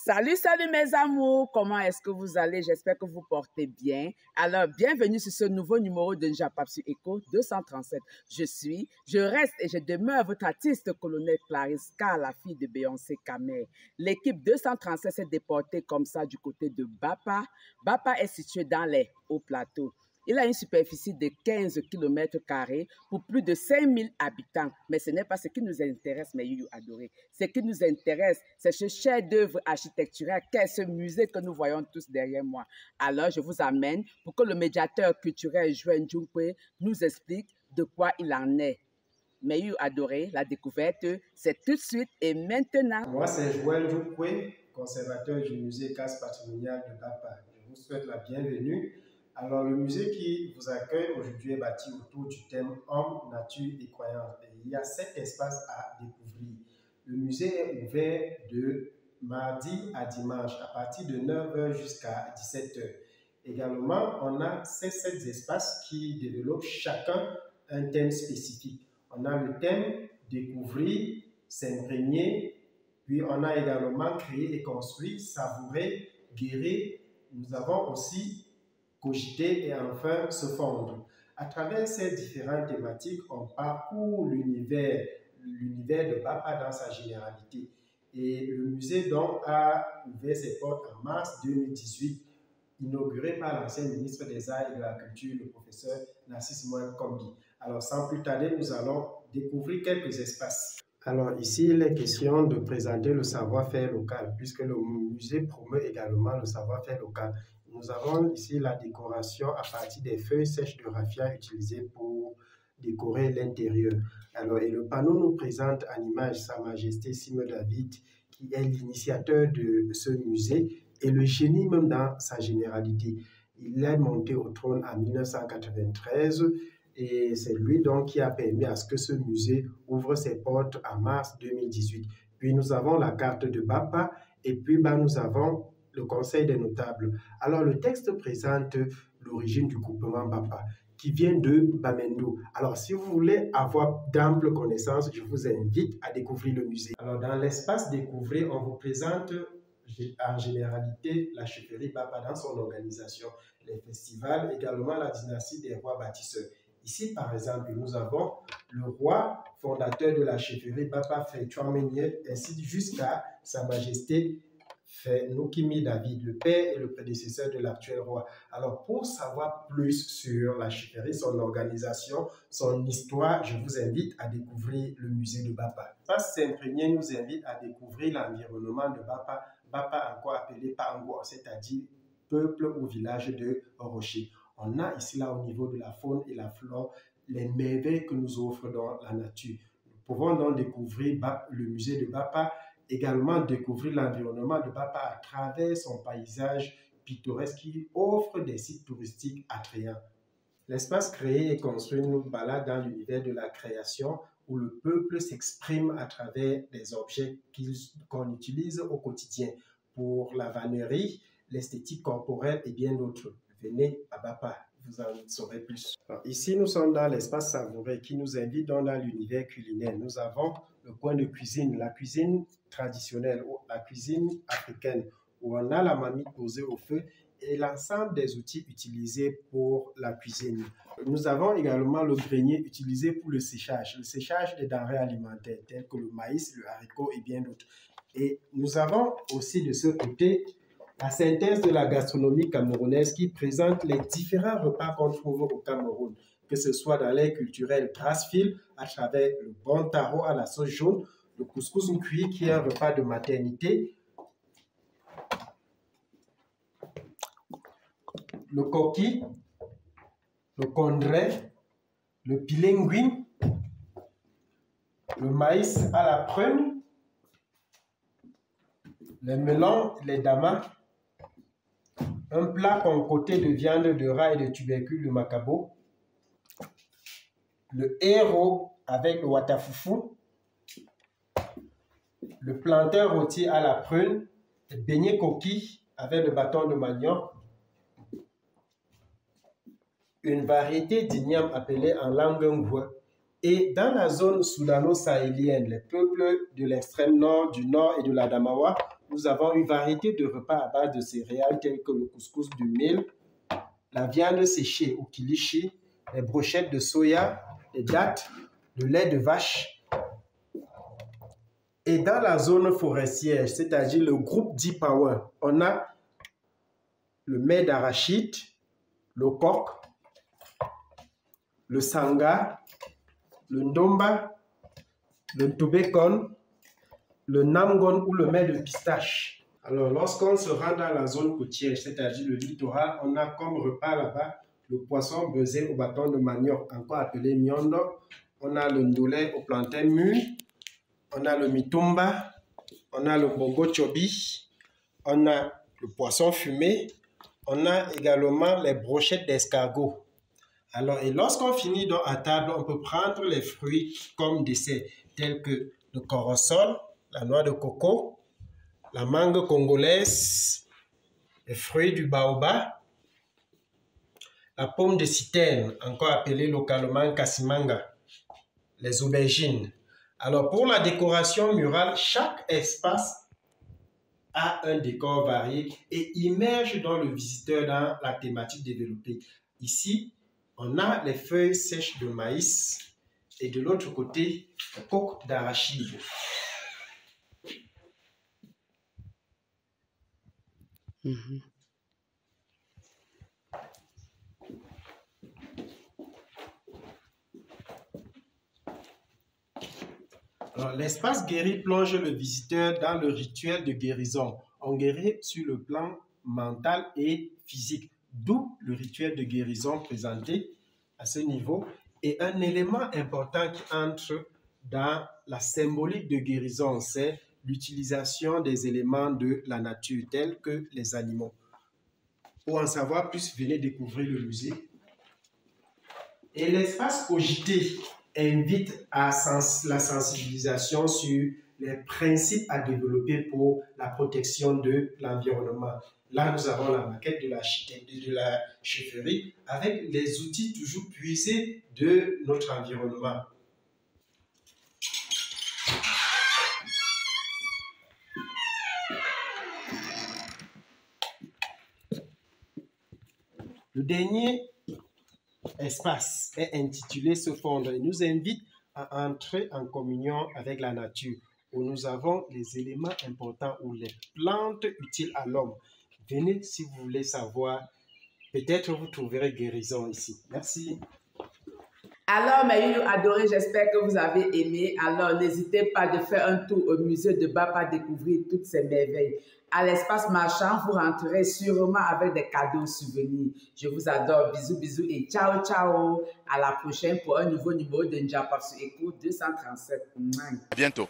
Salut, salut mes amours, comment est-ce que vous allez? J'espère que vous portez bien. Alors, bienvenue sur ce nouveau numéro de Njapapsu Echo 237. Je reste et je demeure votre artiste colonel Clarisse K, la fille de Beyoncé Kamer. L'équipe 237 s'est déportée comme ça du côté de Bapa. Bapa est situé dans les hauts plateaux. Il a une superficie de 15 km² pour plus de 5000 habitants. Mais ce n'est pas ce qui nous intéresse, mes youyou adorés. Ce qui nous intéresse, c'est ce chef-d'œuvre architectural qu'est ce musée que nous voyons tous derrière moi. Alors, je vous amène pour que le médiateur culturel Joël Njunkwe nous explique de quoi il en est. Mes youyou adorés, la découverte, c'est tout de suite et maintenant. Moi, c'est Joël Njunkwe, conservateur du musée Casse patrimonial de Bapa. Je vous souhaite la bienvenue. Alors, le musée qui vous accueille aujourd'hui est bâti autour du thème Homme, Nature et Croyance. Et il y a 7 espaces à découvrir. Le musée est ouvert de mardi à dimanche à partir de 9 h jusqu'à 17 h. Également, on a ces 7 espaces qui développent chacun un thème spécifique. On a le thème découvrir, s'imprégner, puis on a également créé et construit, savourer, guérir. Nous avons aussi cogiter et enfin se fondre. À travers ces différentes thématiques, on parcourt l'univers de Bapa dans sa généralité. Et le musée donc a ouvert ses portes en mars 2018, inauguré par l'ancien ministre des Arts et de la Culture, le professeur Narcisse Moine Kombi. Alors sans plus tarder, nous allons découvrir quelques espaces. Alors ici, il est question de présenter le savoir-faire local, puisque le musée promeut également le savoir-faire local. Nous avons ici la décoration à partir des feuilles sèches de raffia utilisées pour décorer l'intérieur. Alors, et le panneau nous présente en image Sa Majesté Sime David, qui est l'initiateur de ce musée et le génie même dans sa généralité. Il est monté au trône en 1993 et c'est lui donc qui a permis à ce que ce musée ouvre ses portes en mars 2018. Puis nous avons la carte de Bapa et puis nous avons le Conseil des notables. Alors, le texte présente l'origine du groupement Bapa, qui vient de Bamendo. Alors, si vous voulez avoir d'amples connaissances, je vous invite à découvrir le musée. Alors, dans l'espace découvrir, on vous présente en généralité la chefferie Bapa dans son organisation, les festivals, également la dynastie des rois bâtisseurs. Ici, par exemple, nous avons le roi fondateur de la chefferie Bapa, Fei-Chouameniel, ainsi jusqu'à Sa Majesté Nokimi David, le père et le prédécesseur de l'actuel roi. Alors, pour savoir plus sur la chefferie, son organisation, son histoire, je vous invite à découvrir le musée de Bapa. Espace S'imprégner nous invite à découvrir l'environnement de Bapa, Bapa encore appelé Pango, c'est-à-dire peuple ou village de Rocher. On a ici, là, au niveau de la faune et la flore, les merveilles que nous offre dans la nature. Nous pouvons donc découvrir le musée de Bapa, également découvrir l'environnement de Bapa à travers son paysage pittoresque qui offre des sites touristiques attrayants. L'espace créé et construit nous balade dans l'univers de la création où le peuple s'exprime à travers des objets qu'on utilise au quotidien pour la vannerie, l'esthétique corporelle et bien d'autres. Venez à Bapa, vous en saurez plus. Alors, ici, nous sommes dans l'espace savouré qui nous invite dans l'univers culinaire. Nous avons le coin de cuisine, la cuisine traditionnelle, la cuisine africaine, où on a la marmite posée au feu et l'ensemble des outils utilisés pour la cuisine. Nous avons également le grenier utilisé pour le séchage des denrées alimentaires telles que le maïs, le haricot et bien d'autres. Et nous avons aussi de ce côté la synthèse de la gastronomie camerounaise qui présente les différents repas qu'on trouve au Cameroun, que ce soit dans l'air culturel Grasfil, à travers le bon taro à la sauce jaune, le couscous cuit qui est un repas de maternité, le coquille, le condré, le pilinguin, le maïs à la prune, les melons, les damas, un plat concocté de viande de rat et de tubercules de macabo, le héros avec le watafoufou, le plantain rôti à la prune, le beignet coquille avec le bâton de manioc, une variété d'igname appelée en langue ngwe. Et dans la zone soudano-sahélienne, les peuples de l'extrême nord, du nord et de l'Adamawa nous avons une variété de repas à base de céréales tels que le couscous du mil, la viande séchée ou kilichi, les brochettes de soya, les dattes, le lait de vache. Et dans la zone forestière, c'est-à-dire le groupe D-Power, on a le mets d'arachide, le coq, le sanga, le ndomba, le tobekon, le namgon ou le mets de pistache. Alors, lorsqu'on se rend dans la zone côtière, c'est-à-dire le littoral, on a comme repas là-bas le poisson beurré au bâton de manioc, encore appelé miondo. On a le ndolé au plantain mûr. On a le mitumba. On a le bongo chobi. On a le poisson fumé. On a également les brochettes d'escargot. Alors, et lorsqu'on finit donc à table, on peut prendre les fruits comme dessert, tels que le corosol, la noix de coco, la mangue congolaise, les fruits du baobab, la pomme de citerne, encore appelée localement kassimanga, les aubergines. Alors, pour la décoration murale, chaque espace a un décor varié et immerge dans le visiteur dans la thématique développée. Ici, on a les feuilles sèches de maïs et de l'autre côté, le coque d'arachide. L'espace guéri plonge le visiteur dans le rituel de guérison. On guérit sur le plan mental et physique, d'où le rituel de guérison présenté à ce niveau est un élément important qui entre dans la symbolique de guérison, c'est l'utilisation des éléments de la nature tels que les animaux. Pour en savoir plus, venez découvrir le musée. Et l'espace cogité invite à la sensibilisation sur les principes à développer pour la protection de l'environnement. Là, nous avons la maquette de la chefferie avec les outils toujours puisés de notre environnement. Le dernier espace est intitulé Se fondre et nous invite à entrer en communion avec la nature où nous avons les éléments importants ou les plantes utiles à l'homme. Venez si vous voulez savoir. Peut-être vous trouverez guérison ici. Merci. Alors, mes youyou adorés, j'espère que vous avez aimé. Alors, n'hésitez pas de faire un tour au musée de Bapa, découvrir toutes ces merveilles. À l'espace marchand, vous rentrerez sûrement avec des cadeaux souvenirs. Je vous adore. Bisous, bisous et ciao, ciao. À la prochaine pour un nouveau numéro de Njapapsu Eco 237. À bientôt.